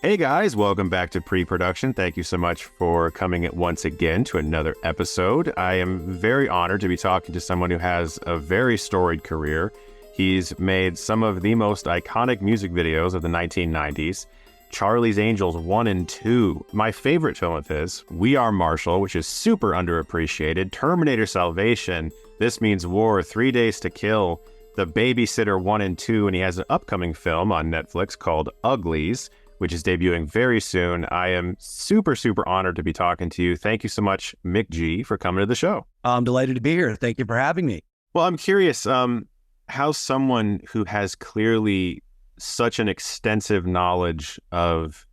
Hey guys, welcome back to pre-production. Thank you so much for coming once again to another episode. I am very honored to be talking to someone who has a very storied career. He's made some of the most iconic music videos of the 1990s. Charlie's Angels 1 and 2. My favorite film of his, We Are Marshall, which is super underappreciated. Terminator Salvation, This Means War, 3 Days to Kill, The Babysitter 1 and 2, and he has an upcoming film on Netflix called Uglies, which is debuting very soon. I am super honored to be talking to you. Thank you so much, Mick G, for coming to the show. I'm delighted to be here. Thank you for having me. Well, I'm curious how someone who has clearly such an extensive knowledge of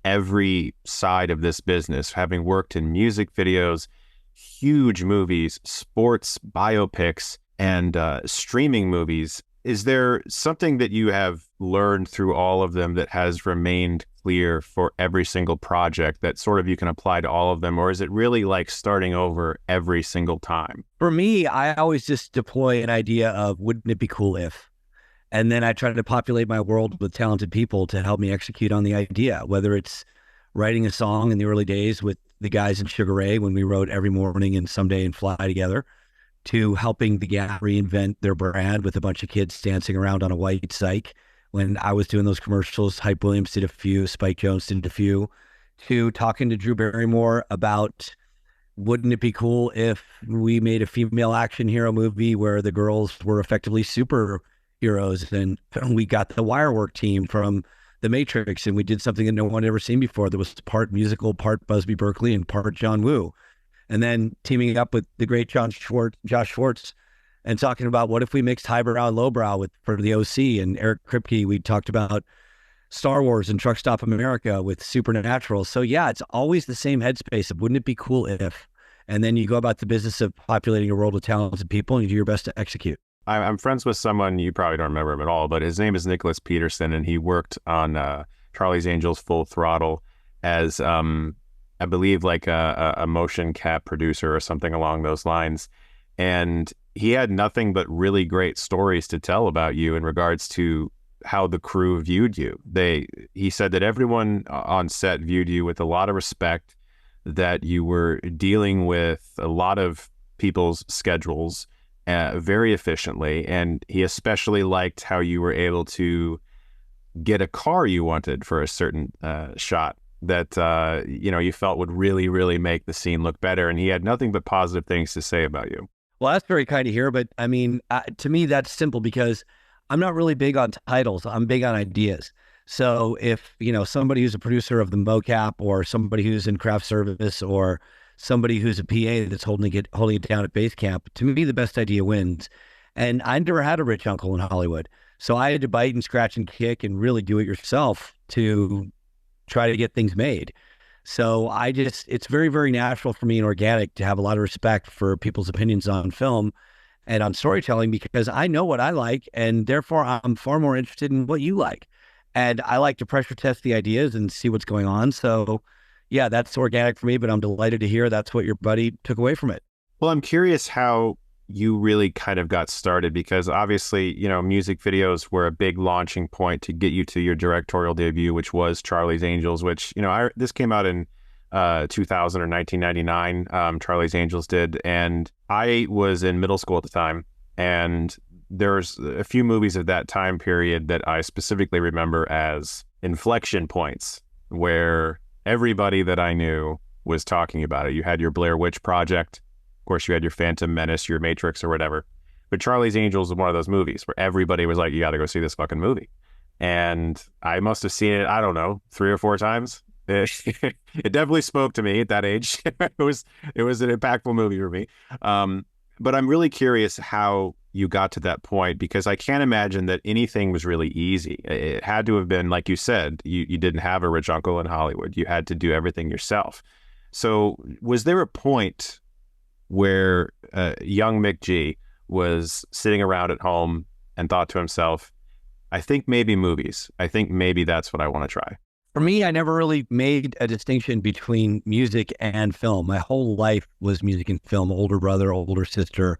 every side of this business, having worked in music videos, huge movies, sports, biopics, and streaming movies, is there something that you have learned through all of them that has remained clear for every single project that sort of you can apply to all of them? Or is it really like starting over every single time? For me, I always just deploy an idea of wouldn't it be cool if? And then I try to populate my world with talented people to help me execute on the idea, whether it's writing a song in the early days with the guys in Sugar Ray when we wrote Every Morning and Someday and Fly together, to helping the Gap reinvent their brand with a bunch of kids dancing around on a white cyc. When I was doing those commercials, Hype Williams did a few, Spike Jonze did a few, to talking to Drew Barrymore about wouldn't it be cool if we made a female action hero movie where the girls were effectively superheroes, and we got the Wirework team from The Matrix, and we did something that no one had ever seen before that was part musical, part Busby Berkeley, and part John Woo. And then teaming up with the great Josh Schwartz, and talking about what if we mixed highbrow and lowbrow for the OC, and Eric Kripke. We talked about Star Wars and Truck Stop America with Supernatural. So yeah, it's always the same headspace of wouldn't it be cool if, and then you go about the business of populating a world with talented people and you do your best to execute. I'm friends with someone, you probably don't remember him at all, but his name is Nicholas Peterson, and he worked on Charlie's Angels Full Throttle as I believe like a motion cap producer or something along those lines. And he had nothing but really great stories to tell about you in regards to how the crew viewed you. He said that everyone on set viewed you with a lot of respect, that you were dealing with a lot of people's schedules very efficiently. And he especially liked how you were able to get a car you wanted for a certain shot that you felt would really make the scene look better. And he had nothing but positive things to say about you. Well, that's very kind to hear, but I mean, to me, that's simple because I'm not really big on titles. I'm big on ideas. So if, somebody who's a producer of the mocap, or somebody who's in craft service, or somebody who's a PA that's holding it down at base camp, to me, the best idea wins. And I never had a rich uncle in Hollywood. So I had to bite and scratch and kick and really do it yourself to try to get things made. So it's very natural for me and organic to have a lot of respect for people's opinions on film and on storytelling, because I know what I like, and therefore I'm far more interested in what you like. And I like to pressure test the ideas and see what's going on. So yeah, that's organic for me, but I'm delighted to hear that's what your buddy took away from it. Well, I'm curious how you really kind of got started, because obviously, music videos were a big launching point to get you to your directorial debut, which was Charlie's Angels, which, this came out in 2000 or 1999. Charlie's Angels did. And I was in middle school at the time. And there's a few movies of that time period that I specifically remember as inflection points where everybody that I knew was talking about it. You had your Blair Witch Project. Of course, you had your Phantom Menace, your Matrix or whatever. But Charlie's Angels was one of those movies where everybody was like, you got to go see this fucking movie. And I must have seen it, I don't know, 3 or 4 times. It definitely spoke to me at that age. It was an impactful movie for me. But I'm really curious how you got to that point, because I can't imagine that anything was really easy. It had to have been, like you said, you didn't have a rich uncle in Hollywood. You had to do everything yourself. So was there a point where young Mick G was sitting around at home and thought to himself, I think maybe movies. I think maybe that's what I want to try? For me, I never really made a distinction between music and film. My whole life was music and film. Older brother, older sister.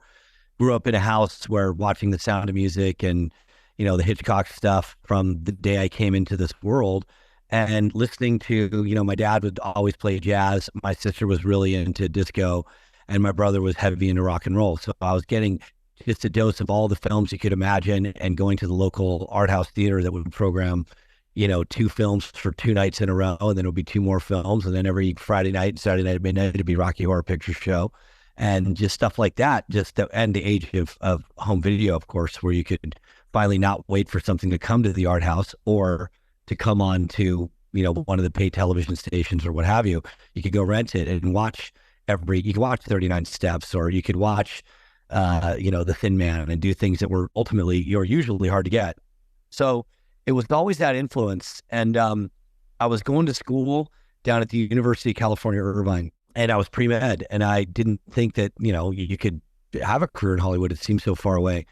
Grew up in a house where watching The Sound of Music and, the Hitchcock stuff from the day I came into this world. and listening to, my dad would always play jazz. My sister was really into disco, and my brother was heavy into rock and roll. So I was getting just a dose of all the films you could imagine, and going to the local art house theater that would program, two films for 2 nights in a row, and then it would be two more films, and then every Friday night and Saturday night at midnight it'd be Rocky Horror Picture Show, and just stuff like that. And the age of home video, of course, where you could finally not wait for something to come to the art house or to come on to, one of the paid television stations or what have you. You could go rent it and watch you could watch 39 Steps, or you could watch, The Thin Man, and do things that were usually hard to get. So it was always that influence. And I was going to school down at the University of California, Irvine, and I was pre-med, and I didn't think that, you could have a career in Hollywood. It seemed so far away.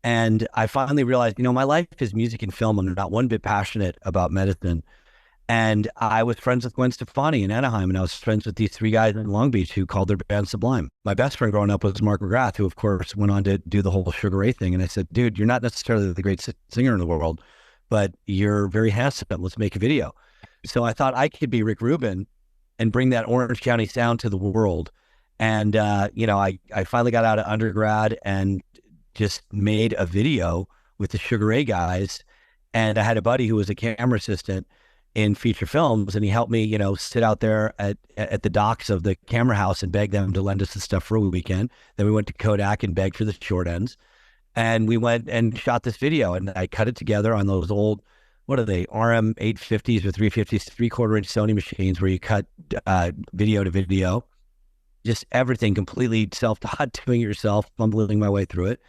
And I finally realized, my life is music and film. I'm not one bit passionate about medicine. And I was friends with Gwen Stefani in Anaheim, and I was friends with these three guys in Long Beach who called their band Sublime. My best friend growing up was Mark McGrath, who, of course, went on to do the whole Sugar Ray thing. And I said, dude, you're not necessarily the great singer in the world, but you're very handsome. Let's make a video. So I thought I could be Rick Rubin and bring that Orange County sound to the world. And, I finally got out of undergrad and just made a video with the Sugar Ray guys. And I had a buddy who was a camera assistant in feature films, and he helped me, sit out there at the docks of the camera house and beg them to lend us the stuff for a weekend. Then we went to Kodak and begged for the short ends. And we went and shot this video, and I cut it together on those old, what are they, RM 850s or 350s, 3/4 inch Sony machines, where you cut video to video, just everything completely self-taught, doing it yourself, fumbling my way through it.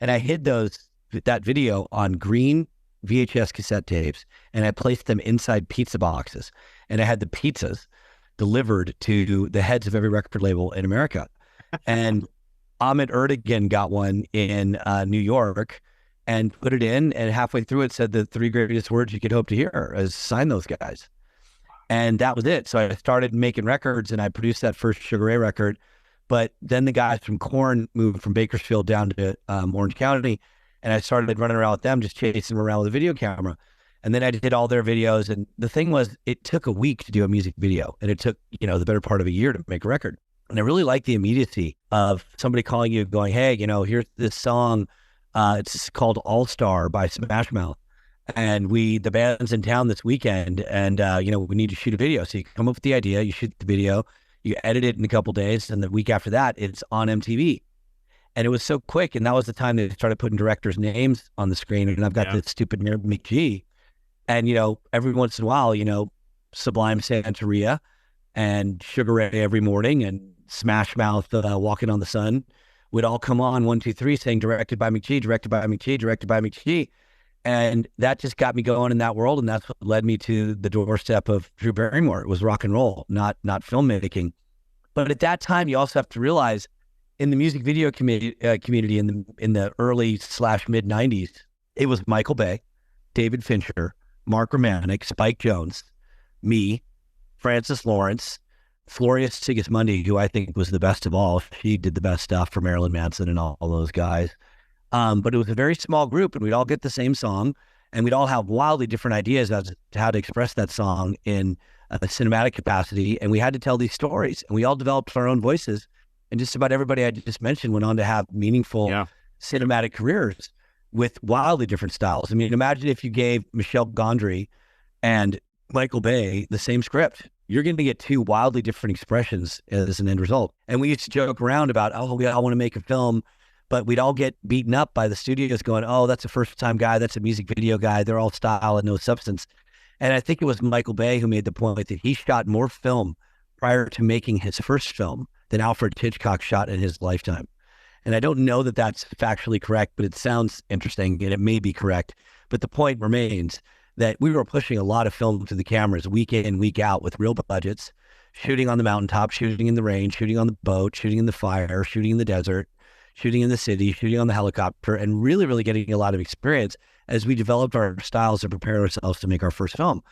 And I hid that video on green VHS cassette tapes, and I placed them inside pizza boxes, and I had the pizzas delivered to the heads of every record label in America. And Ahmet Ertegun got one in New York and put it in, and halfway through it said the three greatest words you could hope to hear is sign those guys. And that was it. So I started making records, and I produced that first Sugar Ray record. But then the guys from Korn moved from Bakersfield down to Orange County, and I started running around with them, just chasing them around with a video camera. And then I did all their videos. And the thing was, it took a week to do a music video, and it took, the better part of a year to make a record. And I really like the immediacy of somebody calling you going, hey, here's this song. It's called All Star by Smash Mouth. And the band's in town this weekend, and, we need to shoot a video. So you come up with the idea, you shoot the video, you edit it in a couple days, and the week after that, it's on MTV. And it was so quick. And that was the time they started putting directors' names on the screen. And I've got this stupid nerd, Mick G. And, every once in a while, Sublime Santeria and Sugar Ray Every Morning and Smash Mouth, Walking on the Sun would all come on 1, 2, 3 saying directed by Mick G, directed by Mick G, directed by Mick G. And that just got me going in that world. And that's what led me to the doorstep of Drew Barrymore. It was rock and roll, not filmmaking. But at that time, you also have to realize, in the music video community in the early / mid 90s, it was Michael Bay, David Fincher, Mark Romanek, Spike Jonze, me, Francis Lawrence, Floria Sigismundi, who I think was the best of all. She did the best stuff for Marilyn Manson and all those guys. But it was a very small group, and we'd all get the same song, and we'd all have wildly different ideas as to how to express that song in a cinematic capacity. And we had to tell these stories, and we all developed our own voices. And just about everybody I just mentioned went on to have meaningful cinematic careers with wildly different styles. I mean, imagine if you gave Michel Gondry and Michael Bay the same script. You're going to get two wildly different expressions as an end result. And we used to joke around about, we all want to make a film, but we'd all get beaten up by the studios going, that's a first-time guy, that's a music video guy, they're all style and no substance. And I think it was Michael Bay who made the point that he shot more film prior to making his first film than Alfred Hitchcock shot in his lifetime. And I don't know that that's factually correct, but it sounds interesting, and it may be correct. But the point remains that we were pushing a lot of film to the cameras week in, week out with real budgets, shooting on the mountaintop, shooting in the rain, shooting on the boat, shooting in the fire, shooting in the desert, shooting in the city, shooting on the helicopter, and really, really getting a lot of experience as we developed our styles and prepared ourselves to make our first film.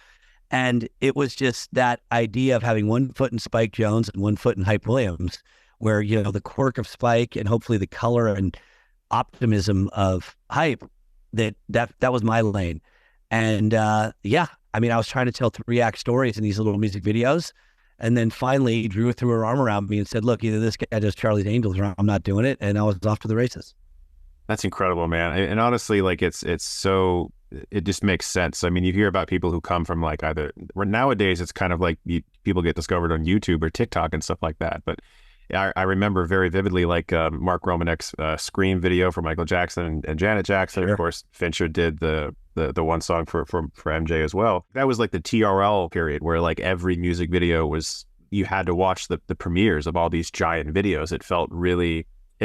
And it was just that idea of having one foot in Spike Jonze and one foot in Hype Williams, where, the quirk of Spike and hopefully the color and optimism of Hype, that was my lane. And I mean, I was trying to tell 3-act stories in these little music videos. And then finally Drew threw her arm around me and said, look, either this guy does Charlie's Angels or I'm not doing it. And I was off to the races. That's incredible, man. And honestly, like it's so it just makes sense. I mean, you hear about people who come from like either nowadays it's kind of like people get discovered on YouTube or TikTok and stuff like that. But I remember very vividly like Mark Romanek's Scream video for Michael Jackson and Janet Jackson. Sure. Of course, Fincher did the one song for MJ as well. That was like the TRL period where like every music video was you had to watch the premieres of all these giant videos. It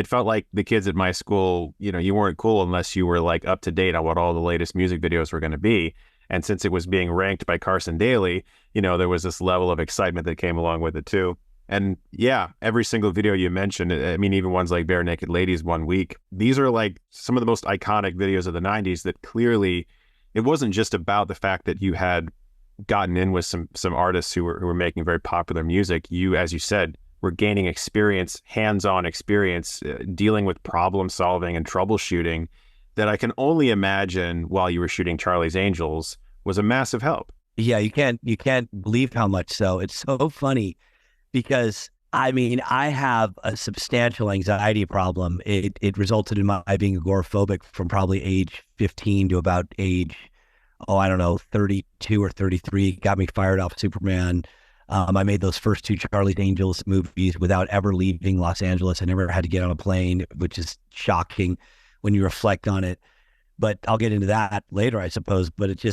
felt like the kids at my school, you know, you weren't cool unless you were like up to date on what all the latest music videos were going to be. And since it was being ranked by Carson Daly, you know, there was this level of excitement that came along with it too. And yeah, every single video you mentioned, I mean, even ones like Bare Naked Ladies 1 week, these are like some of the most iconic videos of the 90s that clearly it wasn't just about the fact that you had gotten in with some artists who were making very popular music. You, as you said, were gaining experience, hands-on experience, dealing with problem solving and troubleshooting that I can only imagine while you were shooting Charlie's Angels was a massive help. Yeah, you can't believe how much so. It's so funny because I mean, I have a substantial anxiety problem. It resulted in my being agoraphobic from probably age 15 to about age, I don't know, 32 or 33. Got me fired off Superman. I made those first 2 Charlie's Angels movies without ever leaving Los Angeles. I never had to get on a plane, which is shocking when you reflect on it. But I'll get into that later, I suppose. But it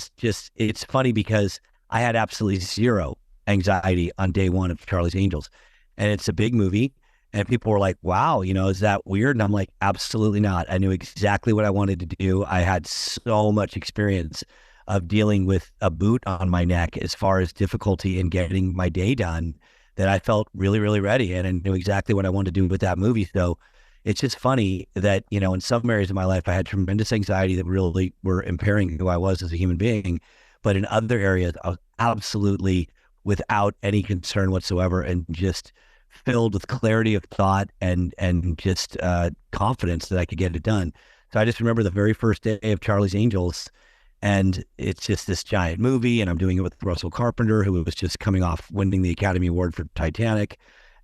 it's funny because I had absolutely zero anxiety on day 1 of Charlie's Angels. And it's a big movie. And people were like, wow, you know, is that weird? And I'm like, absolutely not. I knew exactly what I wanted to do. I had so much experience of dealing with a boot on my neck as far as difficulty in getting my day done that I felt really, really ready. And I knew exactly what I wanted to do with that movie. So it's just funny that, you know, in some areas of my life, I had tremendous anxiety that really were impairing who I was as a human being. But in other areas, I was absolutely without any concern whatsoever and just filled with clarity of thought and just confidence that I could get it done. So I just remember the very first day of Charlie's Angels, and it's just this giant movie, and I'm doing it with Russell Carpenter, who was just coming off winning the Academy Award for Titanic.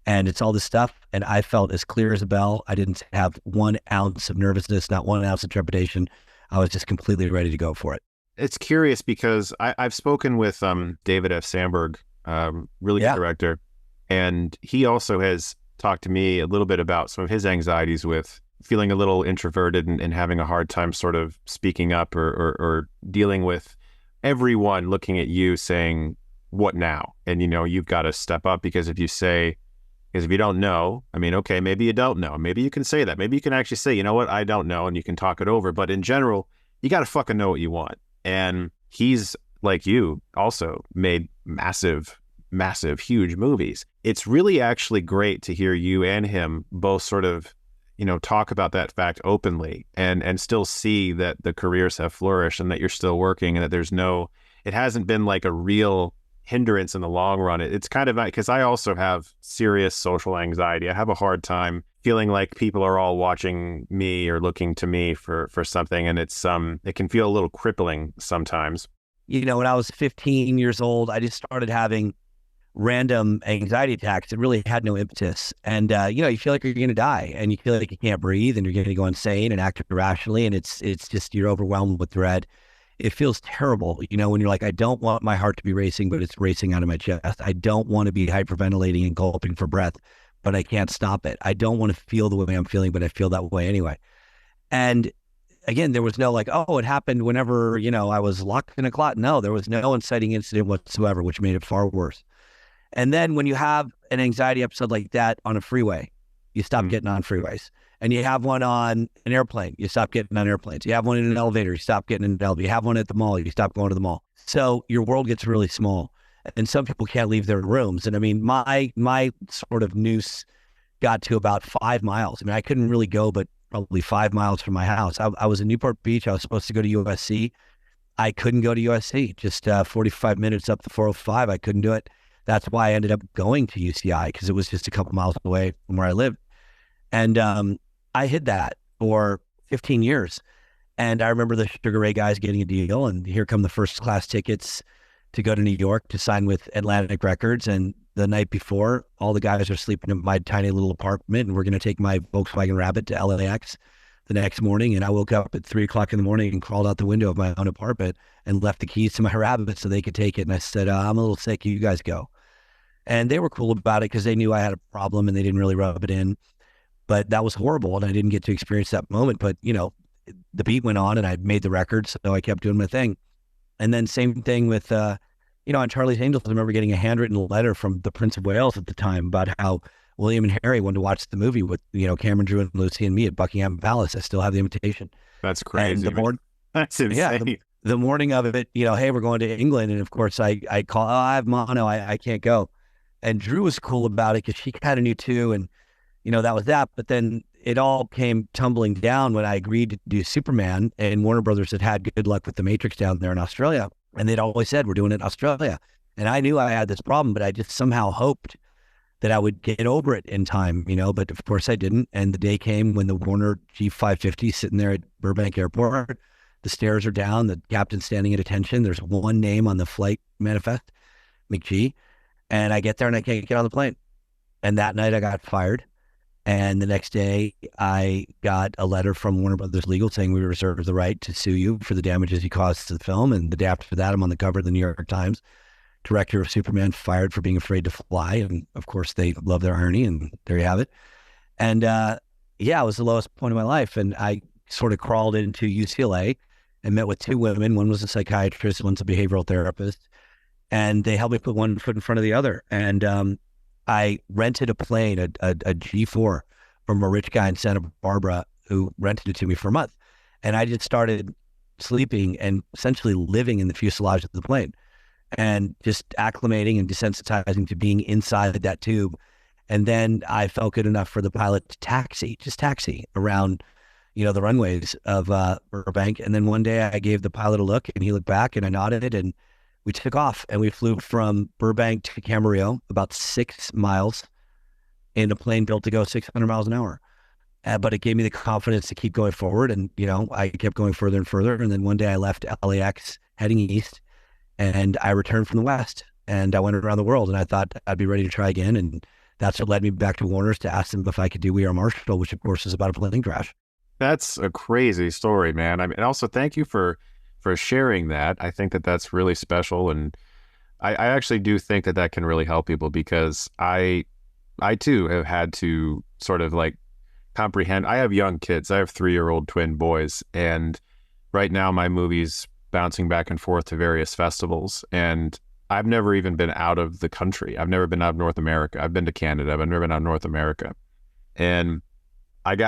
And it's all this stuff. And I felt as clear as a bell. I didn't have 1 ounce of nervousness, not 1 ounce of trepidation. I was just completely ready to go for it. It's curious because I've spoken with David F. Sandberg, really good director, and he also has talked to me a little bit about some of his anxieties with feeling a little introverted and having a hard time sort of speaking up or dealing with everyone looking at you saying, what now? And, you know, you've got to step up because if you don't know, I mean, okay, maybe you don't know. Maybe you can say that. Maybe you can actually say, you know what, I don't know, and you can talk it over. But in general, you got to fucking know what you want. And he's, like you, also made massive, huge movies. It's really actually great to hear you and him both sort of, you know, talk about that fact openly and still see that the careers have flourished and that you're still working and that it hasn't been like a real hindrance in the long run. It's kind of not, because I also have serious social anxiety. I have a hard time feeling like people are all watching me or looking to me for something, and it can feel a little crippling sometimes. You know, when I was 15 years old, I just started having random anxiety attacks that really had no impetus. And, you know, you feel like you're going to die and you feel like you can't breathe and you're going to go insane and act irrationally. And it's just, you're overwhelmed with dread. It feels terrible, you know, when you're like, I don't want my heart to be racing, but it's racing out of my chest. I don't want to be hyperventilating and gulping for breath, but I can't stop it. I don't want to feel the way I'm feeling, but I feel that way anyway. And again, there was no like, oh, it happened whenever, you know, I was locked in a closet. No, there was no inciting incident whatsoever, which made it far worse. And then when you have an anxiety episode like that on a freeway, you stop getting on freeways. And you have one on an airplane, you stop getting on airplanes. You have one in an elevator, you stop getting in an elevator. You have one at the mall, you stop going to the mall. So your world gets really small. And some people can't leave their rooms. And I mean, my sort of noose got to about 5 miles. I mean, I couldn't really go but probably 5 miles from my house. I was in Newport Beach. I was supposed to go to USC. I couldn't go to USC. Just 45 minutes up the 405. I couldn't do it. That's why I ended up going to UCI, because it was just a couple miles away from where I lived. And I hid that for 15 years. And I remember the Sugar Ray guys getting a deal, and here come the first class tickets to go to New York to sign with Atlantic Records. And the night before, all the guys are sleeping in my tiny little apartment, and we're going to take my Volkswagen Rabbit to LAX the next morning. And I woke up at 3 o'clock in the morning and crawled out the window of my own apartment and left the keys to my Rabbit so they could take it. And I said, I'm a little sick. You guys go. And they were cool about it because they knew I had a problem and they didn't really rub it in. But that was horrible, and I didn't get to experience that moment. But, the beat went on, and I made the record, so I kept doing my thing. And then same thing with, on Charlie's Angels, I remember getting a handwritten letter from the Prince of Wales at the time about how William and Harry wanted to watch the movie with, Cameron, Drew, and Lucy and me at Buckingham Palace. I still have the invitation. That's crazy. And that's insane. Yeah, the morning of it, hey, we're going to England. And of course, I call, I have mono, I can't go. And Drew was cool about it because she kind of knew too. And, that was that. But then it all came tumbling down when I agreed to do Superman, and Warner Brothers had good luck with The Matrix down there in Australia. And they'd always said, we're doing it in Australia. And I knew I had this problem, but I just somehow hoped that I would get over it in time, but of course I didn't. And the day came when the Warner G550 sitting there at Burbank Airport, the stairs are down, the captain's standing at attention. There's one name on the flight manifest, McG. And I get there and I can't get on the plane. And that night I got fired. And the next day, I got a letter from Warner Brothers Legal saying we reserve the right to sue you for the damages you caused to the film. And the day after that, I'm on the cover of the New York Times. Director of Superman fired for being afraid to fly. And of course, they love their irony, and there you have it. And it was the lowest point of my life. And I sort of crawled into UCLA and met with two women. One was a psychiatrist, one's a behavioral therapist. And they helped me put one foot in front of the other. And I rented a plane, a G4, from a rich guy in Santa Barbara who rented it to me for a month. And I just started sleeping and essentially living in the fuselage of the plane and just acclimating and desensitizing to being inside that tube. And then I felt good enough for the pilot to taxi around, the runways of Burbank. And then one day I gave the pilot a look, and he looked back, and I nodded, and we took off, and we flew from Burbank to Camarillo, about 6 miles, in a plane built to go 600 miles an hour. But it gave me the confidence to keep going forward. And, I kept going further and further. And then one day I left LAX heading east, and I returned from the West, and I went around the world, and I thought I'd be ready to try again. And that's what led me back to Warner's to ask them if I could do We Are Marshall, which of course is about a plane crash. That's a crazy story, man. And also thank you for sharing that. I think that that's really special. And I actually do think that that can really help people, because I too have had to sort of like comprehend. I have young kids. I have 3-year-old twin boys. And right now my movie's bouncing back and forth to various festivals. And I've never even been out of the country. I've never been out of North America. I've been to Canada, but I've never been out of North America. And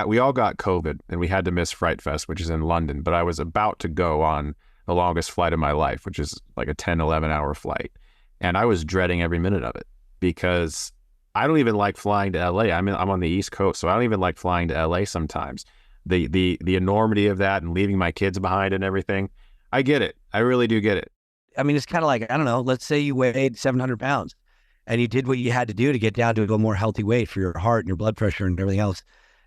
we all got COVID, and we had to miss Fright Fest, which is in London. But I was about to go on the longest flight of my life, which is like a 10, 11-hour flight. And I was dreading every minute of it, because I don't even like flying to LA. I'm on the East Coast, so I don't even like flying to LA sometimes. The enormity of that and leaving my kids behind and everything. I get it. I really do get it. I mean, it's kind of like, I don't know, let's say you weighed 700 pounds and you did what you had to do to get down to a more healthy weight for your heart and your blood pressure and everything else.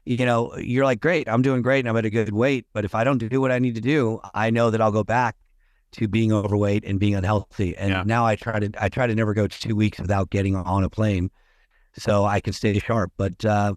You're like, great, I'm doing great and I'm at a good weight. But if I don't do what I need to do, I know that I'll go back to being overweight and being unhealthy. And now I try to never go 2 weeks without getting on a plane so I can stay sharp. But I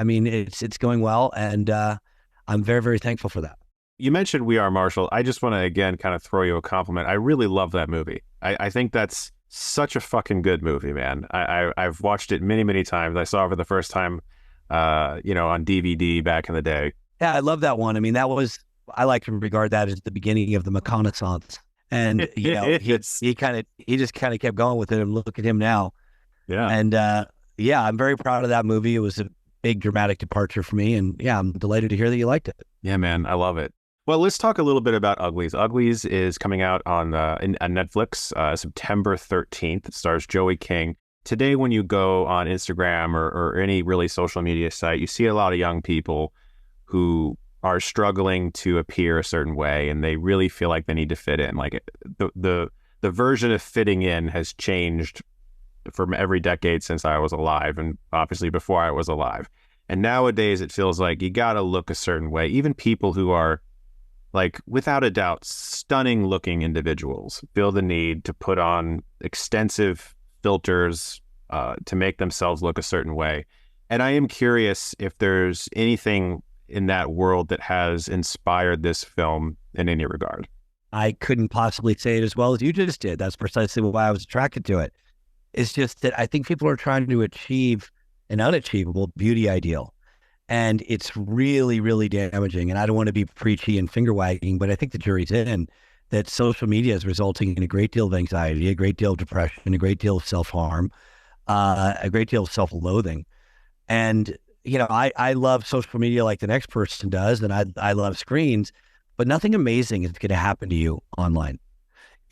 mean, it's going well. And I'm very, very thankful for that. You mentioned We Are Marshall. I just want to, again, kind of throw you a compliment. I really love that movie. I think that's such a fucking good movie, man. I've watched it many, many times. I saw it for the first time, on DVD back in the day. Yeah, I love that one. I mean, I like to regard that as the beginning of the McConaissance. And, he just kind of kept going with it, and look at him now. Yeah. And, I'm very proud of that movie. It was a big dramatic departure for me. And I'm delighted to hear that you liked it. Yeah, man, I love it. Well, let's talk a little bit about Uglies. Uglies is coming out on Netflix September 13th. It stars Joey King. Today, when you go on Instagram or any really social media site, you see a lot of young people who are struggling to appear a certain way, and they really feel like they need to fit in. Like the version of fitting in has changed from every decade since I was alive, and obviously before I was alive. And nowadays, it feels like you got to look a certain way. Even people who are like without a doubt, stunning looking individuals feel the need to put on extensive filters to make themselves look a certain way. And I am curious if there's anything in that world that has inspired this film in any regard. I couldn't possibly say it as well as you just did. That's precisely why I was attracted to it. It's just that I think people are trying to achieve an unachievable beauty ideal. And it's really, really damaging. And I don't want to be preachy and finger wagging, but I think the jury's in that social media is resulting in a great deal of anxiety, a great deal of depression, a great deal of self-harm, a great deal of self-loathing. And, I love social media like the next person does, and I love screens, but nothing amazing is going to happen to you online.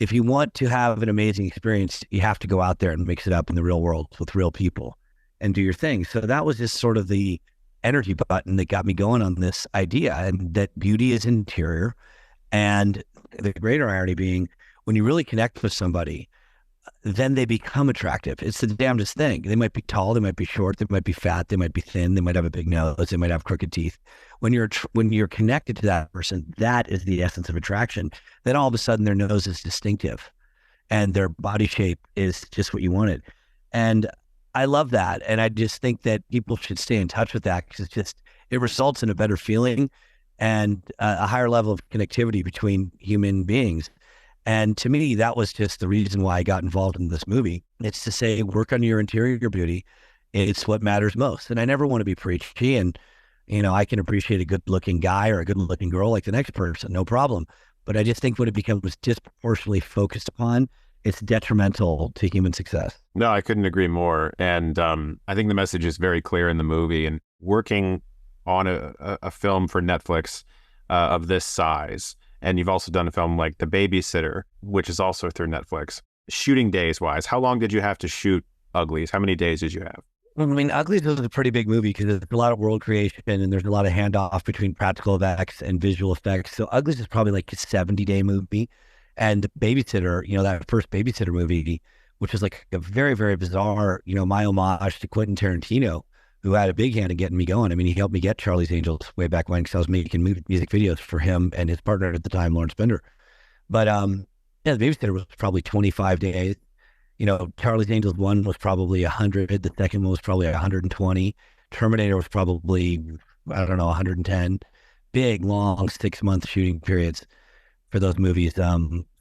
If you want to have an amazing experience, you have to go out there and mix it up in the real world with real people and do your thing. So that was just sort of the energy button that got me going on this idea, and that beauty is interior. And the greater irony being, when you really connect with somebody, then they become attractive. It's the damnedest thing. They might be tall, they might be short, they might be fat, they might be thin, they might have a big nose, they might have crooked teeth. When you're connected to that person, that is the essence of attraction. Then all of a sudden their nose is distinctive and their body shape is just what you wanted. And I love that. And I just think that people should stay in touch with that, because it results in a better feeling and a higher level of connectivity between human beings. And to me, that was just the reason why I got involved in this movie. It's to say, work on your interior beauty. It's what matters most. And I never want to be preachy. And, I can appreciate a good looking guy or a good looking girl like the next person, no problem. But I just think when it becomes disproportionately focused upon, it's detrimental to human success. No, I couldn't agree more. And I think the message is very clear in the movie. And working on a film for Netflix of this size, and you've also done a film like The Babysitter, which is also through Netflix. Shooting days wise, how long did you have to shoot Uglies? How many days did you have? I mean, Uglies was a pretty big movie because there's a lot of world creation and there's a lot of handoff between practical effects and visual effects. So Uglies is probably like a 70-day movie. And Babysitter, that first Babysitter movie, which was like a very, very bizarre, my homage to Quentin Tarantino, who had a big hand in getting me going. I mean, he helped me get Charlie's Angels way back when, because I was making music videos for him and his partner at the time, Lawrence Bender. But the Babysitter was probably 25 days. Charlie's Angels 1 was probably 100. The second one was probably 120. Terminator was probably, I don't know, 110. Big, long 6-month shooting periods for those movies.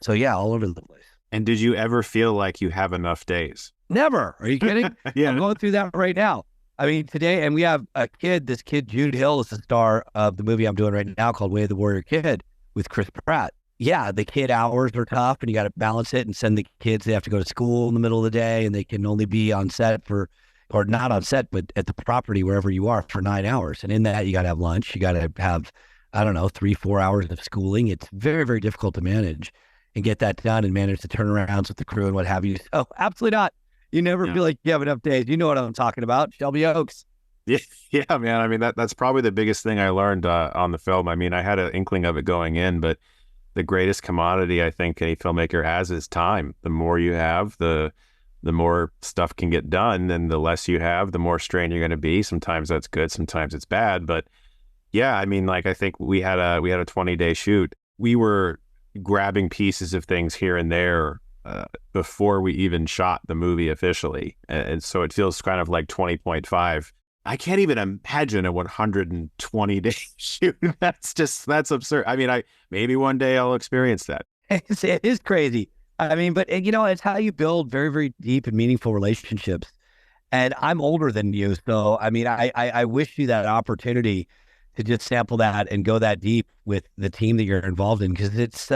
So yeah, all over the place. And did you ever feel like you have enough days? Never. Are you kidding? Yeah. I'm going through that right now. I mean, today, and we have this kid, Jude Hill, is the star of the movie I'm doing right now called Way of the Warrior Kid with Chris Pratt. Yeah, the kid hours are tough, and you got to balance it and send the kids. They have to go to school in the middle of the day, and they can only be on set or not on set, but at the property, wherever you are, for 9 hours. And in that, you got to have lunch. You got to have, I don't know, 3-4 hours of schooling. It's very, very difficult to manage and get that done and manage the turnarounds with the crew and what have you. So absolutely not. You never feel like you have enough days. You know what I'm talking about. Shelby Oaks. Yeah, yeah, man. I mean, that's probably the biggest thing I learned on the film. I mean, I had an inkling of it going in, but the greatest commodity I think any filmmaker has is time. The more you have, the more stuff can get done, and the less you have, the more strained you're going to be. Sometimes that's good, sometimes it's bad. But yeah, I mean, like, I think we had a 20-day shoot. We were grabbing pieces of things here and there before we even shot the movie officially. And so it feels kind of like 20.5. I can't even imagine a 120-day shoot. That's absurd. I mean, maybe one day I'll experience that. It is crazy. I mean, but it's how you build very, very deep and meaningful relationships. And I'm older than you. So, I mean, I wish you that opportunity to just sample that and go that deep with the team that you're involved in. Because it's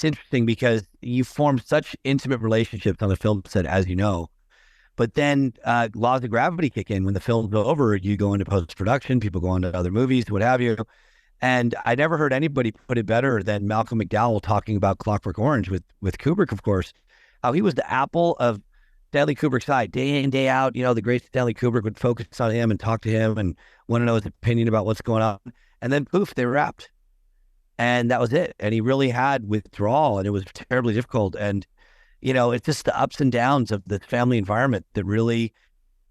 interesting because you form such intimate relationships on the film set, as you know. But then laws of gravity kick in. When the film's over, you go into post-production, people go on to other movies, what have you. And I never heard anybody put it better than Malcolm McDowell talking about Clockwork Orange with Kubrick, of course, how he was the apple of Stanley Kubrick's eye, day in, day out. The great Stanley Kubrick would focus on him and talk to him and want to know his opinion about what's going on. And then poof, they wrapped. And that was it. And he really had withdrawal, and it was terribly difficult. And it's just the ups and downs of the family environment that really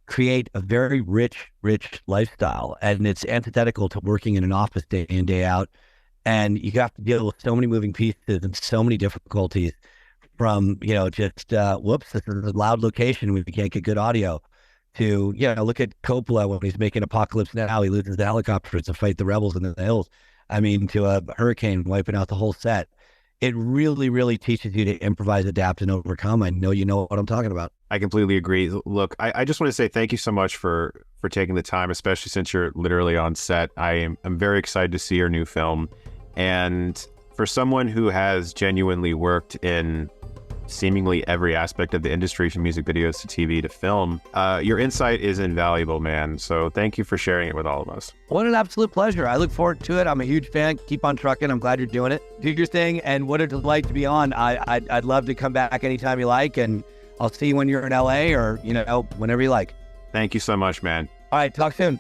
create a very rich lifestyle. And it's antithetical to working in an office day in, day out And you have to deal with so many moving pieces and so many difficulties from, just, whoops, this is a loud location. We can't get good audio to, look at Coppola when he's making Apocalypse Now. He loses the helicopters to fight the rebels in the hills. I mean, to a hurricane wiping out the whole set. It really, really teaches you to improvise, adapt, and overcome. I know you know what I'm talking about. I completely agree. Look, I just want to say thank you so much for taking the time, especially since you're literally on set. I'm very excited to see your new film. And for someone who has genuinely worked in seemingly every aspect of the industry, from music videos to TV to film, your insight is invaluable, man. So thank you for sharing it with all of us. What an absolute pleasure. I look forward to it. I'm a huge fan. Keep on trucking. I'm glad you're doing it. Do your thing. And what a delight to be on. I'd love to come back anytime you like. And I'll see you when you're in LA or, whenever you like. Thank you so much, man. All right. Talk soon.